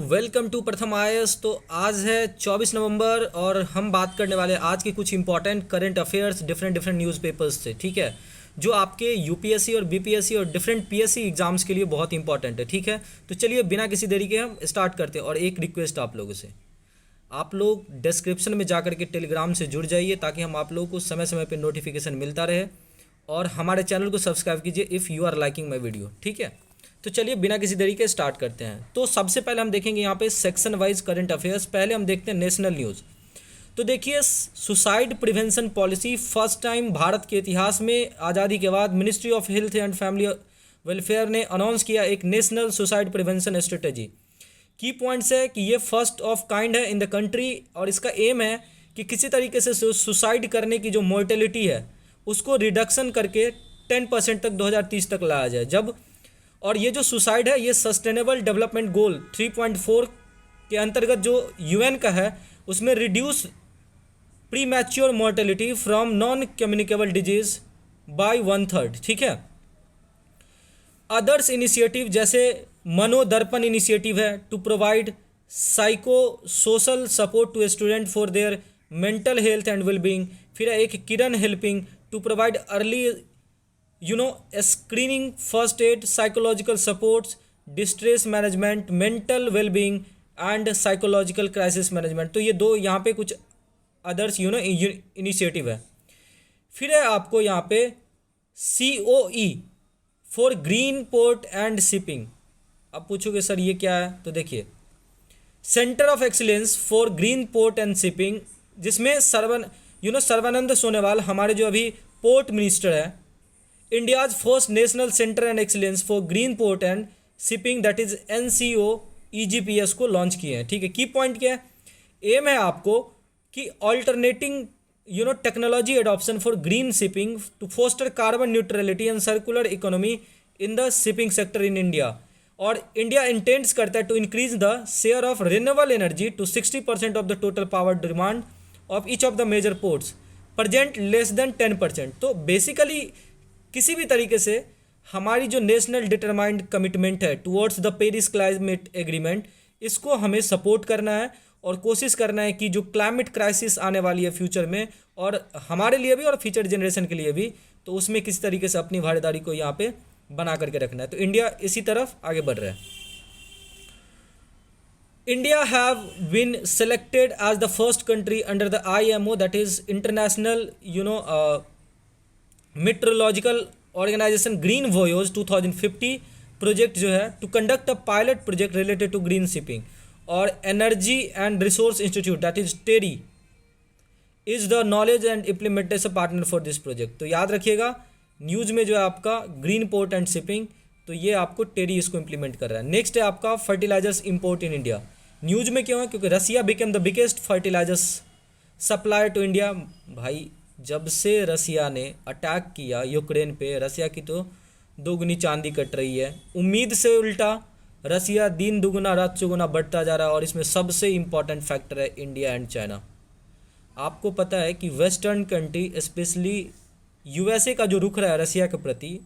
Welcome to प्रथम IAS. तो आज है 24 नवंबर और हम बात करने वाले हैं आज के कुछ important current affairs different different newspapers से। ठीक है, जो आपके यूपीएससी और बीपीएससी और डिफरेंट पीएससी एग्जाम्स के लिए बहुत इंपॉर्टेंट है। ठीक है, तो चलिए बिना किसी देरी के हम स्टार्ट करते हैं। और एक रिक्वेस्ट आप लोगों से, आप लोग डिस्क्रिप्शन में जा के टेलीग्राम से जुड़ जाइए ताकि हम आप लोगों को समय समय पर नोटिफिकेशन मिलता रहे। और हमारे चैनल को सब्सक्राइब कीजिए if you are liking my video. ठीक है, तो चलिए बिना किसी देरी के स्टार्ट करते हैं। तो सबसे पहले हम देखेंगे यहाँ पे सेक्शन वाइज करंट अफेयर्स। पहले हम देखते हैं नेशनल न्यूज़। तो देखिए, suicide prevention policy first time Bharat के इतिहास में आज़ादी के बाद ministry of health and family welfare ने अनाउंस किया एक नेशनल सुसाइड प्रिवेंशन स्ट्रेटेजी। की पॉइंट्स है कि ये फर्स्ट ऑफ काइंड है इन द कंट्री और इसका एम है कि किसी तरीके से सुसाइड करने की जो मोर्टेलिटी है उसको रिडक्शन करके 10% तक 2030 तक लाया जाए। जब और ये जो सुसाइड है ये सस्टेनेबल डेवलपमेंट गोल 3.4 के अंतर्गत जो यूएन का है उसमें reduce premature mortality from non communicable disease by 1/3। ठीक है, अदर्स इनिशिएटिव जैसे मनोदर्पण इनिशिएटिव है to provide psycho social support to student for their mental health and wellbeing. फिर है एक Kiran helping to provide early screening, first aid, psychological supports, distress management, mental wellbeing and psychological crisis management. तो ये दो यहाँ पे कुछ अदर्स इनिशिएटिव है। फिर है आपको यहाँ पे COE for green port and shipping. अब पूछोगे सर ये क्या है, तो देखिए centre of excellence for green port and shipping, जिसमें सर्बानंद सोनोवाल हमारे जो अभी पोर्ट मिनिस्टर है, India's first national centre and excellence for green port and shipping that is NCO EGPS को लॉन्च किए हैं। ठीक है, की पॉइंट क्या है, एम है आपको कि alternating technology adoption for green shipping to foster carbon neutrality and circular economy in the shipping sector in India. और इंडिया इंटेंड्स करता है to increase the share of renewable energy to 60% of the total power demand of each of the major ports, present less than 10%। तो basically किसी भी तरीके से हमारी जो नेशनल डिटरमाइंड कमिटमेंट है towards the Paris climate agreement, इसको हमें सपोर्ट करना है और कोशिश करना है कि जो क्लाइमेट क्राइसिस आने वाली है फ्यूचर में और हमारे लिए भी और फ्यूचर जनरेशन के लिए भी, तो उसमें किसी तरीके से अपनी भागीदारी को यहाँ पे बना करके रखना है। तो इंडिया इसी तरफ आगे बढ़ रहा है। India have been selected as the first country under the IMO that is international metrological organization green voyage 2050 project जो है to conduct a pilot project related to green shipping. और energy and resource institute that is TERI is the knowledge and implementation partner for this project. तो याद रखिएगा news में जो है आपका ग्रीन पोर्ट एंड शिपिंग, तो ये आपको टेरी इसको इम्प्लीमेंट कर रहा है। नेक्स्ट है आपका fertilizers import in India. News में क्यों है, क्योंकि Russia became the biggest fertilizers supplier to India. भाई जब से रसिया ने अटैक किया यूक्रेन पे, रसिया की तो दोगुनी चांदी कट रही है। उम्मीद से उल्टा रसिया दिन दुगुना रात चौगुना बढ़ता जा रहा है। और इसमें सबसे इम्पॉर्टेंट फैक्टर है इंडिया एंड चाइना। आपको पता है कि वेस्टर्न कंट्री स्पेशली USA का जो रुख रहा है रसिया के प्रति,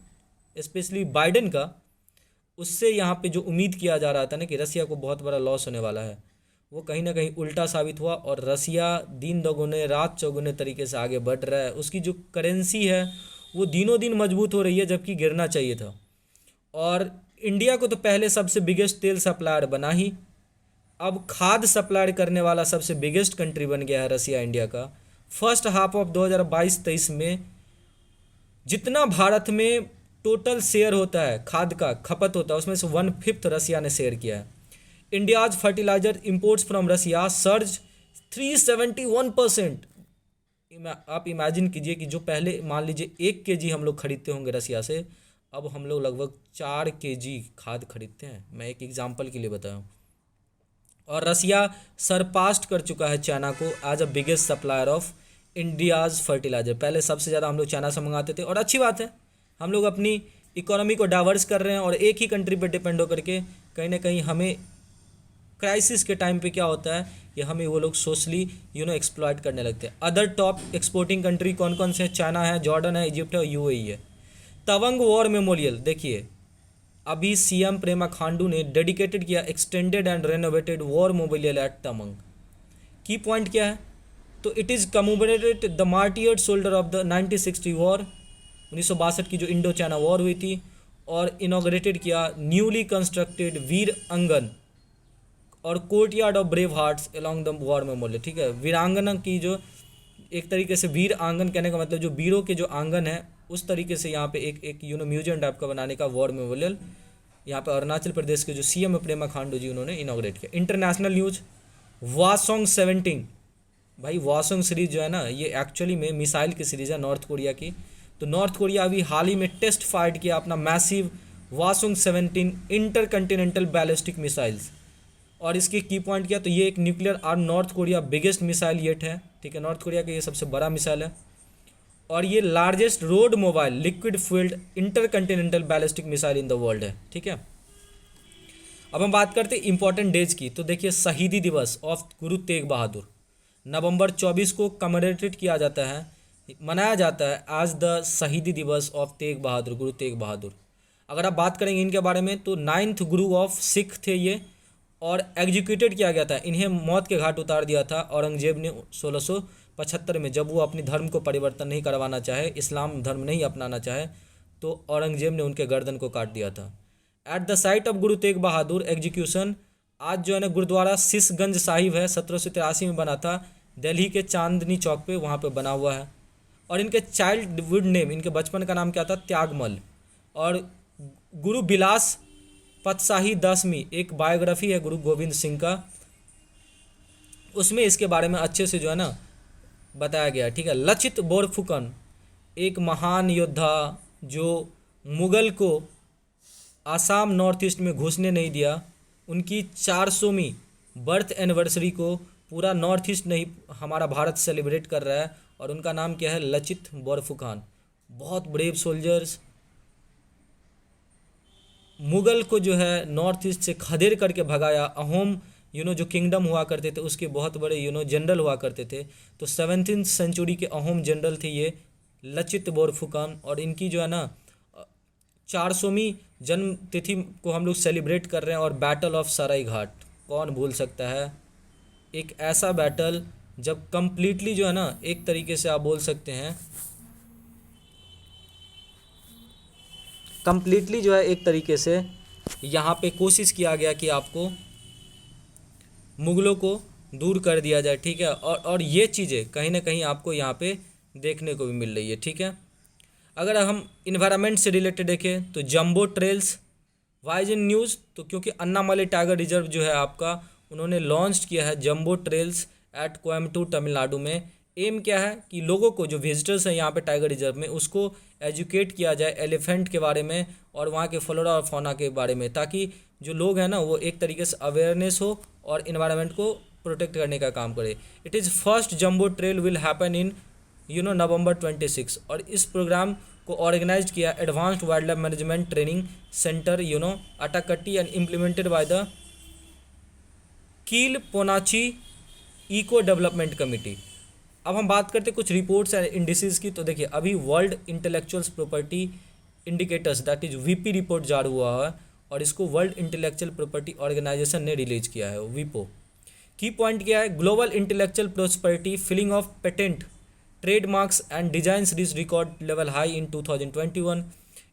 स्पेशली बाइडेन का, उससे यहाँ पे जो उम्मीद किया जा रहा था ना कि रसिया को बहुत बड़ा लॉस होने वाला है, वो कहीं ना कहीं उल्टा साबित हुआ और रसिया दिन दोगुने रात चौगुने तरीके से आगे बढ़ रहा है। उसकी जो करेंसी है वो दिनों दिन मजबूत हो रही है, जबकि गिरना चाहिए था। और इंडिया को तो पहले सबसे बिगेस्ट तेल सप्लायर बना ही, अब खाद सप्लाई करने वाला सबसे बिगेस्ट कंट्री बन गया है रसिया इंडिया का। फर्स्ट हाफ ऑफ 2022-23 में जितना भारत में टोटल शेयर होता है खाद का खपत होता है, उसमें से 1/5 रसिया ने शेयर किया है। India's fertiliser imports from Russia surge 371%। आप इमेजिन कीजिए कि जो पहले मान लीजिए 1 kg हम लोग खरीदते होंगे रसिया से, अब हम लोग लगभग 4 kg खाद खरीदते हैं। मैं एक एग्जांपल के लिए बताऊं। और रसिया सरपास्ट कर चुका है चाइना को as a biggest supplier of India's fertiliser. पहले सबसे ज़्यादा हम लोग चाइना से मंगाते थे और अच्छी बात है, हम लोग अपनी इकोनॉमी को डाइवर्स कर रहे हैं और एक ही कंट्री पर डिपेंड होकर के कहीं ना कहीं हमें क्राइसिस के टाइम पे क्या होता है कि हमें वो लोग सोशली एक्सप्लॉइट करने लगते हैं। अदर टॉप एक्सपोर्टिंग कंट्री कौन कौन से हैं, चाइना है, जॉर्डन है, इजिप्ट है और UAE है। तवंग वॉर मेमोरियल देखिए, अभी सीएम प्रेमा खांडू ने डेडिकेटेड किया extended and renovated war memorial at Tamang. Key point क्या है? तो it is commemorated the martyred soldier of the 1960 war, 1962 की जो इंडो चाइना वॉर हुई थी, और इनॉग्रेटेड किया न्यूली कंस्ट्रक्टेड वीर अंगन और courtyard of brave hearts along the war memorial. ठीक है, वीरांगना की जो एक तरीके से वीर आंगन कहने का मतलब जो वीरों के जो आंगन है उस तरीके से यहाँ पे एक म्यूजियम टाइप का बनाने का वॉर मेमोरियल यहाँ पे अरुणाचल प्रदेश के जो सीएम प्रेमा खांडू जी उन्होंने इनॉग्रेट किया। इंटरनेशनल न्यूज, वासोंग 17, भाई वासोंग सीरीज जो है ना ये एक्चुअली में मिसाइल की सीरीज है नॉर्थ कोरिया की। तो नॉर्थ कोरिया अभी हाल ही में टेस्ट फाइट किया अपना massive Hwasong 17 intercontinental ballistic missiles, और इसके की पॉइंट किया तो ये एक nuclear arm North Korea biggest missile yet है। ठीक है, नॉर्थ कोरिया का ये सबसे बड़ा मिसाइल है, और ये largest road mobile liquid fuelled inter Continental ballistic missile in the world है। ठीक है, अब हम बात करते हैं इंपॉर्टेंट डेज की। तो देखिए, शहीदी दिवस ऑफ गुरु तेग बहादुर नवंबर 24 को कमेमोरेटेड किया जाता है, मनाया जाता है आज द शहीदी दिवस ऑफ तेग बहादुर, गुरु तेग बहादुर। अगर आप बात करेंगे इनके बारे में तो 9th गुरु ऑफ सिख थे ये, और एग्जीक्यूटेड किया गया था, इन्हें मौत के घाट उतार दिया था औरंगजेब ने 1675 में, जब वो अपने धर्म को परिवर्तन नहीं करवाना चाहे, इस्लाम धर्म नहीं अपनाना चाहे, तो औरंगजेब ने उनके गर्दन को काट दिया था। At the site of Guru Tegh Bahadur execution, आज जो है ना गुरुद्वारा शीशगंज साहिब है, 1783 में बना था, दिल्ली के चांदनी चौक पे वहाँ पे बना हुआ है। और इनके चाइल्डहुड नेम, इनके बचपन का नाम क्या था? त्यागमल। और गुरु बिलास पतशाही 10वीं एक बायोग्राफी है गुरु गोविंद सिंह का, उसमें इसके बारे में अच्छे से जो है ना बताया गया। ठीक है, लचित बोरफुकन एक महान योद्धा जो मुगल को आसाम नॉर्थ ईस्ट में घुसने नहीं दिया, उनकी 400वीं बर्थ एनिवर्सरी को पूरा नॉर्थ ईस्ट नहीं हमारा भारत सेलिब्रेट कर रहा है, और उनका नाम क्या है? लचित बोरफुकन। बहुत ब्रेव सोल्जर्स, मुगल को जो है नॉर्थ ईस्ट से खदेड़ करके भगाया। अहोम जो किंगडम हुआ करते थे उसके बहुत बड़े जनरल हुआ करते थे। तो 17th सेंचुरी के अहोम जनरल थे ये लचित बोरफुकन, और इनकी जो है ना 400वीं जन्म तिथि को हम लोग सेलिब्रेट कर रहे हैं। और बैटल ऑफ सराय घाट कौन भूल सकता है? एक ऐसा बैटल जब कंप्लीटली जो है ना एक तरीके से आप बोल सकते हैं कंप्लीटली जो है एक तरीके से यहाँ पे कोशिश किया गया कि आपको मुगलों को दूर कर दिया जाए। ठीक है, और ये चीज़ें कहीं ना कहीं आपको यहाँ पे देखने को भी मिल रही है। ठीक है, अगर हम इन्वायरमेंट से रिलेटेड देखें तो jumbo trails wise in news, तो क्योंकि अन्नामलई टाइगर रिजर्व जो है आपका उन्होंने लॉन्च किया है jumbo trails at Coimbatore Tamil Nadu में। एम क्या है कि लोगों को जो विजिटर्स हैं यहाँ पे टाइगर रिजर्व में उसको एजुकेट किया जाए एलिफेंट के बारे में और वहाँ के फ्लोरा और फौना के बारे में, ताकि जो लोग हैं ना वो एक तरीके से अवेयरनेस हो और इन्वायरमेंट को प्रोटेक्ट करने का काम करे। It is first jumbo trail will happen in November 26, और इस प्रोग्राम को ऑर्गेनाइज किया advanced wildlife management training centre Attakatti and implemented by the Keel Ponachi eco development committee. अब हम बात करते हैं कुछ रिपोर्ट्स एंड इंडिसेस की। तो देखिए, अभी world intellectuals property indicators that is वीपी रिपोर्ट जारी हुआ है, और इसको वर्ल्ड इंटेलेक्चुअल प्रॉपर्टी ऑर्गेनाइजेशन ने रिलीज किया है, वीपो। की पॉइंट क्या है? Global intellectual prosperity filing of patent trademarks and designs reach record level high in 2021।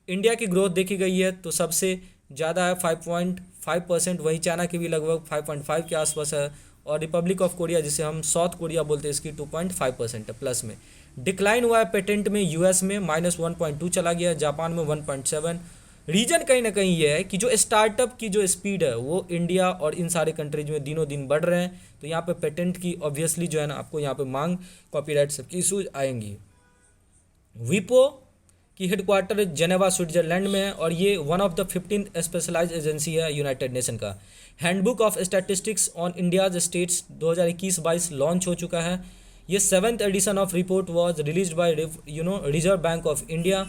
India की ग्रोथ देखी गई है तो सबसे ज़्यादा है 5.5%, वहीं चाइना की भी लगभग 5.5 के आसपास है, और रिपब्लिक ऑफ कोरिया जिसे हम साउथ कोरिया बोलते हैं इसकी 2.5% है प्लस में। डिक्लाइन हुआ है पेटेंट में यूएस में -1.2 चला गया, जापान में 1.7। रीजन कहीं ना कहीं ये है कि जो स्टार्टअप की जो स्पीड है वो इंडिया और इन सारे कंट्रीज में दिनों दिन बढ़ रहे हैं, तो यहाँ पे पेटेंट की ऑब्वियसली जो है ना आपको यहाँ पे मांग, कॉपीराइट सबकी इशूज आएंगी। विपो की हेडक्वार्टर जेनेवा स्विट्जरलैंड में है, और ये one of the 15th specialised agency है यूनाइटेड नेशन का। Handbook of statistics on India's states 2021-22 launch हो चुका है। ये 7th edition of report was released by Reserve Bank of India.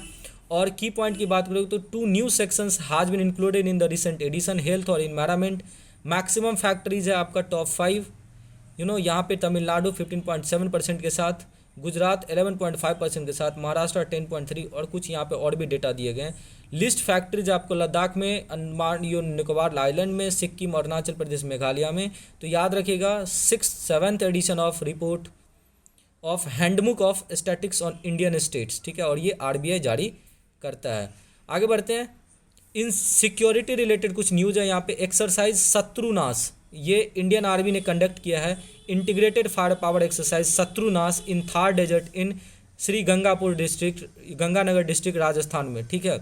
और की पॉइंट की बात करें तो 2 new sections has been included in the recent edition, health और इन्वायरमेंट। मैक्सिमम फैक्ट्रीज है आपका टॉप 5, यहाँ पे तमिलनाडु 15.7% के साथ, गुजरात 11.5% के साथ, महाराष्ट्र 10.3 और कुछ यहाँ पे और भी डेटा दिए गए हैं। लिस्ट फैक्ट्रीज आपको लद्दाख में, अंडमान निकोबार आइलैंड में, सिक्किम, अरुणाचल प्रदेश, मेघालय में। तो याद रखिएगा 7th edition of report of handbook of statics on Indian states, ठीक है, और ये आरबीआई जारी करता है। आगे बढ़ते हैं। इन सिक्योरिटी रिलेटेड कुछ न्यूज़ है यहाँ पे। एक्सरसाइज शत्रुनाश, ये इंडियन आर्मी ने कंडक्ट किया है। Integrated fire power exercise Shatrunash in Thar desert in Shri Gangapur district, Ganganagar district, Rajasthan में, ठीक है।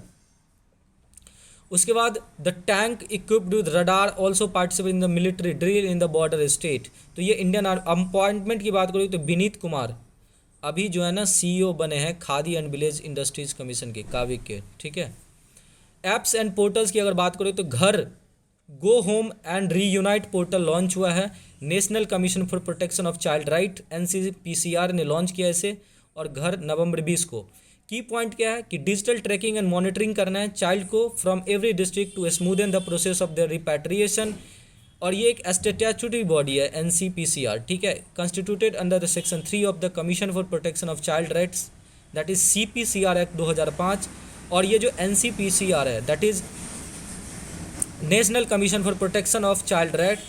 उसके बाद the tank equipped with radar also participate in the military drill in the border state. तो ये इंडियन अपॉइंटमेंट की बात करूँ तो विनीत कुमार अभी जो है ना सीईओ बने हैं khadi and village industries commission के, काविक के, ठीक है। ऐप्स एंड पोर्टल्स की अगर बात करें तो घर go home and reunite portal launch हुआ है। National commission for protection of child right NCPCR ने लॉन्च किया इसे, और घर नवंबर 20 को। की पॉइंट क्या है कि डिजिटल ट्रैकिंग एंड मॉनिटरिंग करना है चाइल्ड को from every district to smoothen the process of their repatriation. और ये एक स्टैट्यूटरी बॉडी है NCPCR, ठीक है, constituted under the section 3 of the commission for protection of child rights, that is CPCR act 2005। और ये जो NCPCR है that is national commission for protection of child right,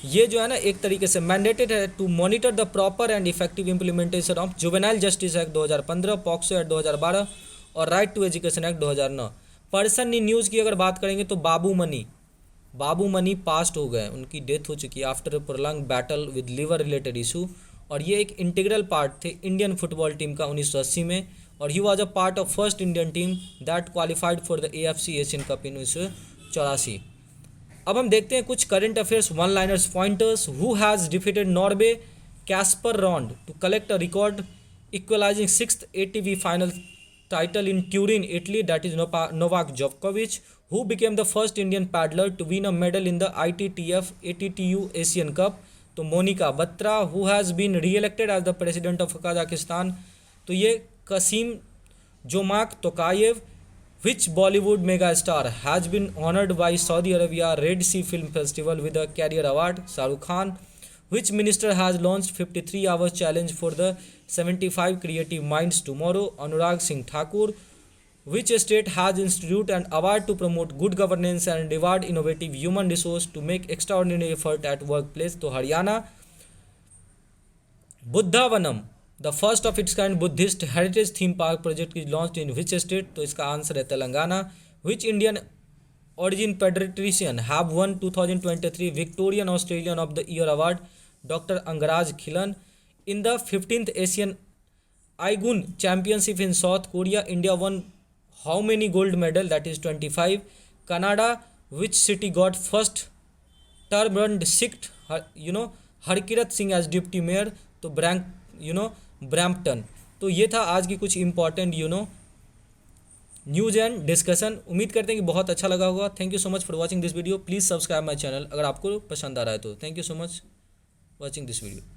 ये जो है ना एक तरीके से मैंडेटेड है to monitor the proper and effective implementation of juvenile justice act 2015, POCSO act 2012 और right to education act 2009। Person in news की अगर बात करेंगे तो बाबू मनी पास्ट हो गए, उनकी डेथ हो चुकी है after prolong battle with liver related issue. और ये एक इंटीग्रल पार्ट थे इंडियन फुटबॉल टीम का 1980 में, और he was a part of first Indian team that qualified for the AFC Asian cup in 1984। अब हम देखते हैं कुछ current affairs one liners pointers. Who has defeated Norway Casper Ruud to collect a record equalizing 6th ATP final title in Turin, Italy, that is Novak जोकोविच। Who became the first Indian paddler to win a medal in the ITTF ATTU Asian cup, तो Monika Batra. Who has been re elected as the president of Kazakhstan, तो ये कसीम जोमाक Tokayev. Which Bollywood mega star has been honored by Saudi Arabia Red Sea Film Festival with a career award? Shah Rukh Khan. Which minister has launched 53 hours challenge for the 75 creative minds tomorrow? Anurag Singh Thakur. Which state has instituted an award to promote good governance and reward innovative human resource to make extraordinary effort at workplace? तो Haryana. Buddhavanam, the first of its kind Buddhist heritage theme park project is launched in which state, तो इसका answer है Telangana. Which Indian origin pediatrician have won 2023 Victorian Australian of the year award? Doctor Angaraj Khilan. In the 15th Asian airgun championship in South Korea, India won how many gold medal, that is 25। Canada, which city got first term and Sikh Harkirat Singh as deputy mayor, तो Brampton. तो ये था आज की कुछ important news and discussion. उम्मीद करते हैं कि बहुत अच्छा लगा होगा। Thank you so much for watching this video. Please subscribe my channel अगर आपको पसंद आ रहा है तो। Thank you so much watching this video.